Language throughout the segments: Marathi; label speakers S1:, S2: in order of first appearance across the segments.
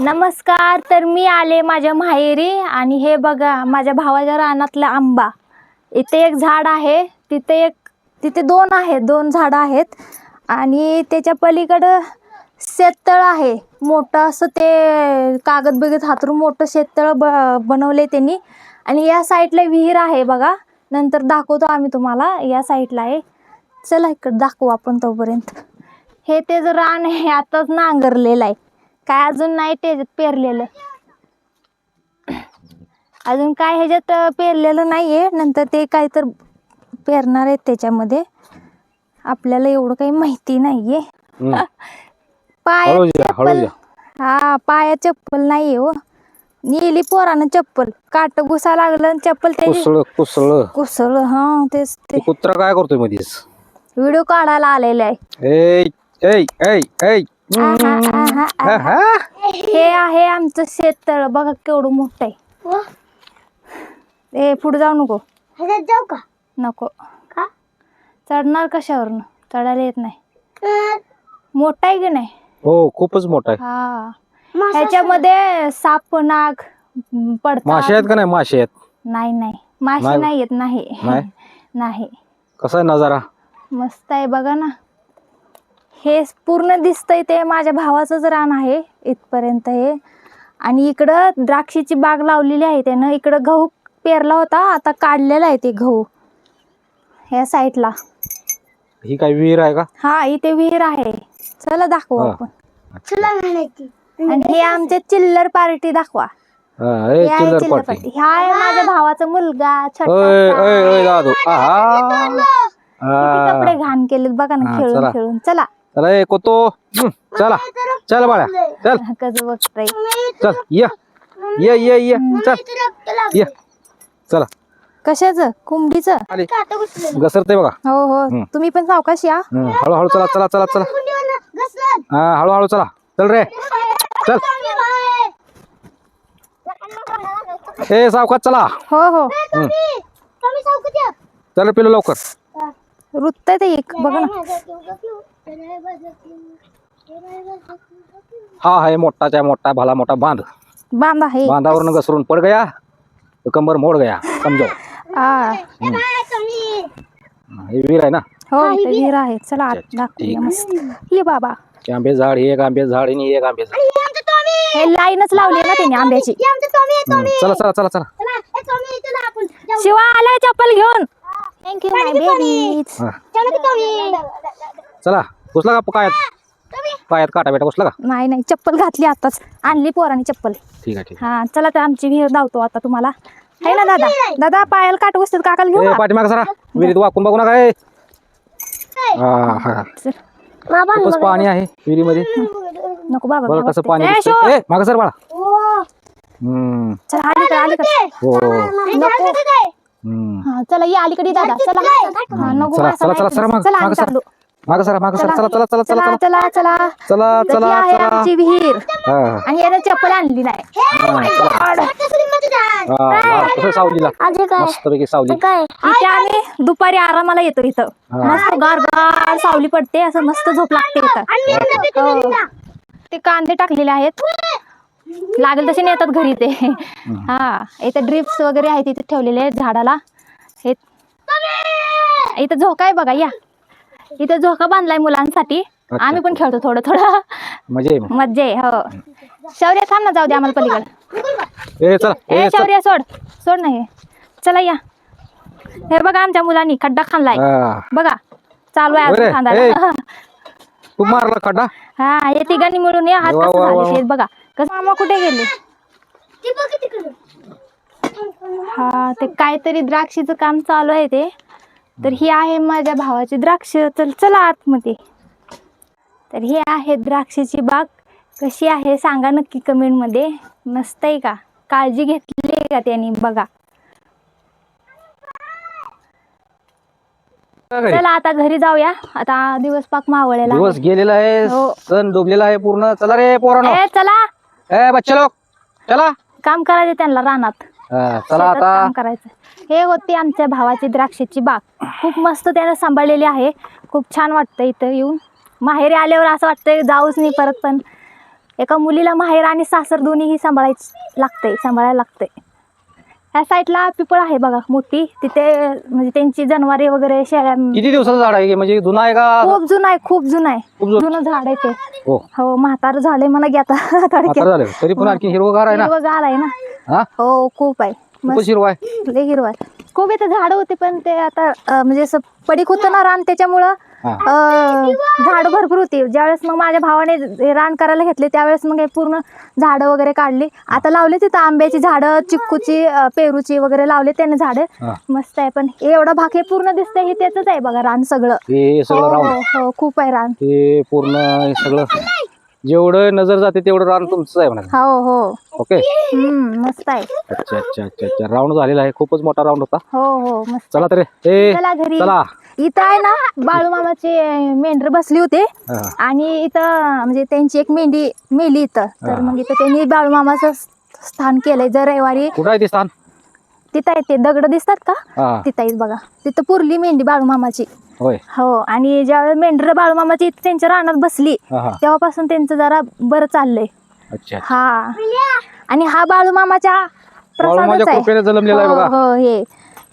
S1: नमस्कार. तर मी आले माझ्या माहेरी आणि हे बघा माझ्या भावाच्या रानातला आंबा. इथे एक झाड आहे, तिथे दोन आहेत, दोन झाडं आहेत आणि त्याच्या पलीकडं शेततळ आहे मोठं असं. ते कागद बगत हातरून मोठं शेततळ बनवले त्यांनी. आणि या साईडला विहीर आहे बघा, नंतर दाखवतो आम्ही तुम्हाला. या साईडला आहे, चला इकडे दाखवू आपण तोपर्यंत. हे ते जर रान आहे आताच नांगरलेलं आहे, काय अजून नाही त्याच्यात पेरलेलं. अजून काय ह्याच्यात पेरलेलं नाहीये, नंतर ते काय तर पेरणार आहेत त्याच्यामध्ये. आपल्याला एवढं काही माहिती नाहीये. पायात चप्पल, हा पायात चप्पल नाहीये हो. नेली पोरानं चप्पल, काट घुसा लागलं चप्पल त्याची कुसळ. हा तेच ते.
S2: कुत्रा काय करतोय मध्येच?
S1: व्हिडिओ काढायला आलेले आहे. हे आहे आमचं शेततळ बघा केवढं मोठं आहे. ए पुढे जाऊ नको.
S3: जाऊ का?
S1: नको. चढणार कशावरून? चढायला येत नाही. मोठा आहे की नाही?
S2: हो खूपच मोठा आहे.
S1: हा, ह्याच्यामध्ये साप नाग पडतात.
S2: मासे आहेत का नाही? मासे आहेत?
S1: नाही नाही मासे नाही येत. नाही नाही.
S2: कसा आहे नजारा?
S1: मस्त आहे बघा ना. हे पूर्ण दिसतंय ते माझ्या भावाचंच रान आहे इथपर्यंत हे. आणि इकडं द्राक्षीची बाग लावलेली आहे त्यानं. इकडं गहू पेरला होता, आता काढलेला आहे ते गहू ह्या साईडला.
S2: ही काय विहीर आहे का?
S1: हा इथे विहीर आहे, चला दाखवू आपण. आणि हे आमचे चिल्लर पार्टी दाखवा. चिल्लर पार्टी. हा आहे माझ्या भावाचा मुलगा छोटा. कपडे घाण केलेत बघा ना खेळून खेळून. चला
S2: चला ए कोतो, चला चल बाळा चल.
S1: कसं बघताय?
S2: चल ये ये ये ये चल ये. चला.
S1: कशाचं? कोंबडीचं
S2: घसरते बघा.
S1: हो हो, तुम्ही पण सावकाश या.
S2: हळूहळू चला चला चला चला. हा हळूहळू चला. चल रे चल. ए सावकाश चला.
S1: हो हो
S2: चल पिलो लवकर.
S1: रुततंय ते एक बघा ना.
S2: हा आहे मोठाच्या मोठा भला मोठा बांध.
S1: बांधा आहे.
S2: बांधावरून घसरून पड गया तो कंबर मोड गया समजो.
S1: हा
S2: हे विहीर आहे ना?
S1: हो इथे विहीर आहे. चला आत दाखवूया मस्त. ये बाबा,
S2: आंबे झाड, एक आंबे झाड आणि एक आंबे झाड.
S1: हे लाईनच लावली ना त्यांनी आंब्याची.
S2: चला चला चला चला.
S1: शिवा आलाय चप्पल घेऊन. थँक्यू माय बेबी.
S2: चला घुसला का पायात? पायात काटा बेटा घुसला का?
S1: नाही नाही चप्पल घातली आताच, आणली पोरांनी चप्पल.
S2: ठीक आहे ठीक
S1: हा चला तर आमची विहीर धावतो आता तुम्हाला. है ना दादा? दादा पायाला काट घुसतात, काकाला घेऊ
S2: आहे. पाठीमाग सरा, विहिरीत वाकून बघू नका. खूपच पाणी आहे विहिरीमध्ये.
S1: नको बाबा.
S2: बघ कसं पाणी दिसतंय. ए माग सर बाळा.
S1: चला अलीकडे अलीकडे.
S2: हो
S1: नको. हा चला ये अलीकडे दादा. चला हा नको.
S2: चला चला चला सरा माग.
S1: चला
S2: माग सरा
S1: चालू.
S2: माग सरा माग सरा. चला चला चला चला
S1: चला चला चला.
S2: चला
S1: तर ही आहे
S2: चला.
S1: आमची विहीर.
S2: हा
S1: आणि याने चप्पल आणली नाही.
S2: कसं सावलीला मस्त पैकी सावली.
S1: इथे आम्ही दुपारी आरामाला येतो. इथं मस्त गार गार सावली पडते, असं मस्त झोप लागते इथं. हो. ते कांदे टाकलेले आहेत, लागेल तसे नेतात घरी ते. हा इथे ड्रिप्स वगैरे आहेत इथे ठेवलेले आहेत झाडाला. हे इथं झोका आहे बघा. या इथं झोका बांधलाय मुलांसाठी. आम्ही पण खेळतो थोडं थोडं. मज्जा आहे. हो शौर्य थांब ना, जाऊ दे आम्हाला पलीकडे. ए शौर्य सोड सोड. नाही चला या. हे बघा आमच्या मुलांनी खड्डा खाल्लाय बघा, चालू आहे अजून खांदा.
S2: तू मारला खड्डा?
S1: हा हे तिघांनी मिळून या. हात कसं झाले बघा. कसं मामा कुठे गेले? हा ते काहीतरी द्राक्षीचं काम चालू आहे ते. तर ही आहे माझ्या भावाची द्राक्ष. तर चला आतमध्ये. तर ही आहे द्राक्षाची बाग. कशी आहे सांगा नक्की कमेंट मध्ये. मस्त आहे का? काळजी घेतली का त्यांनी बघा. चला आता घरी जाऊया. आता दिवस पाक मावळलेला.
S2: दिवस गेलेला आहे, सण डुबलेला आहे पूर्ण. चला रे पोरांनो.
S1: चला
S2: ए बच्चे लोक चला.
S1: काम करायचं त्यांना रानात.
S2: चला आता
S1: काम करायचं. हे होती आमच्या भावाची द्राक्षाची बाग. खूप मस्त त्यानं सांभाळलेली आहे. खूप छान वाटतं इथं येऊन. माहेरी आल्यावर असं वाटतंय जाऊच नाही परत, पण एका मुलीला माहेर आणि सासर दोन्हीही सांभाळायला लागतंय. ह्या साईडला पिपळ आहे बघा मोठी, तिथे म्हणजे त्यांची जनावरे वगैरे शेळ्या.
S2: किती दिवसाचं झाड आहे म्हणजे जुना आहे का?
S1: खूप जुनं आहे, खूप जुनं आहे,
S2: खूप जुनं.
S1: जुनं झाड आहे ते.
S2: हो
S1: हो म्हातार झालंय म्हणा की आता थोडक्यात.
S2: झालं तरी पण आणखी हिरवगार आहे ना.
S1: हिरवंगार आहे ना.
S2: हा
S1: हो खूप आहे,
S2: खूपच हिरवा आहे.
S1: लय हिरवा आहे. खूप इथं झाडं होती पण ते आता म्हणजे असं पडीक होतं ना रान, त्याच्यामुळं झाडं भरपूर होती. ज्यावेळेस मग माझ्या भावाने रान करायला घेतले त्यावेळेस मग हे पूर्ण झाडं वगैरे काढली. आता लावले तिथं आंब्याची झाडं, चिक्कूची, पेरूची वगैरे लावले त्याने झाडं. मस्त आहे. पण एवढा भाग हे पूर्ण दिसतंय हे त्याच आहे बघा रान सगळं.
S2: हे सगळं
S1: हो
S2: रान
S1: हो खूप आहे रान.
S2: हे पूर्ण हे सगळं जेवढं नजर जाते तेवढं रान तुमचं आहे म्हणा.
S1: हो हो
S2: ओके.
S1: मस्त आहे.
S2: अच्छा अच्छा अच्छा अच्छा राऊंड झालेला आहे, खूपच मोठा राऊंड होता.
S1: हो हो मस्त.
S2: चला तरी ए
S1: चला घरी.
S2: चला.
S1: इथं आहे ना बाळूमामाचे मेंढर बसली होते आणि इथं म्हणजे त्यांची एक मेंढी मेली इथं, तर मग इथं त्यांनी बाळूमामाचं स्थान केलंय. जर रविवारी
S2: कुठं आहे ते स्थान?
S1: तिथं आहे ते दगड दिसतात का, तिथं आहे बघा. तिथं पुरली मेंढी बाळूमामाची.
S2: होय.
S1: हो आणि ज्यावेळेस मेंढर बाळूमामाची इथं त्यांच्या रानात बसली तेव्हापासून त्यांचं जरा बरं चाललंय.
S2: अच्छा.
S1: हा आणि हा बाळूमामाच्या
S2: बाळूमामाच्या
S1: प्रसादच आहे.
S2: कृपेने जन्मलेला आहे बघा.
S1: हो हे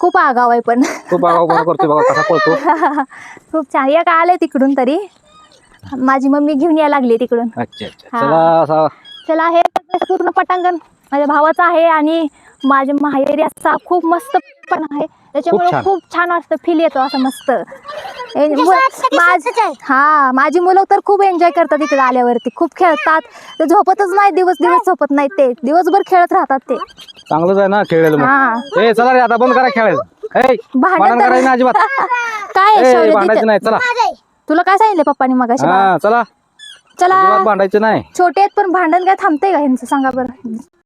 S1: खूप आगाव आहे पण
S2: खूप आगाऊपणा करतोय बघा कसा पळतो.
S1: खूप छान. एक आलंय तिकडून तरी, माझी मम्मी घेऊन यायला लागली तिकडून.
S2: अच्छा अच्छा चला असा.
S1: चला हे पूर्ण पटांगण माझ्या भावाचं आहे आणि माझ्या माहेरी असा खूप मस्त पण आहे, त्याच्यामुळे खूप छान वाटतं, फील येतो असं मस्त. माझी मुलं तर खूप एन्जॉय करतात इकडे आल्यावरती, खूप खेळतात. ते झोपतच नाही, दिवस झोपत नाही, ते दिवसभर खेळत राहतात. ते
S2: चांगलंच आहे ना खेळलेलं. मग ए चला रे आता बंद करा खेळायचं. ए भांडण करायचं ना अजिबात.
S1: काय
S2: भांडायचं नाही. चला
S1: तुला काय सांगितलं पप्पानी मगाशी?
S2: चला
S1: चला
S2: भांडायचं नाही.
S1: छोटे आहेत पण भांडण काय थांबतंय का ह्यांचं सांगा बरं.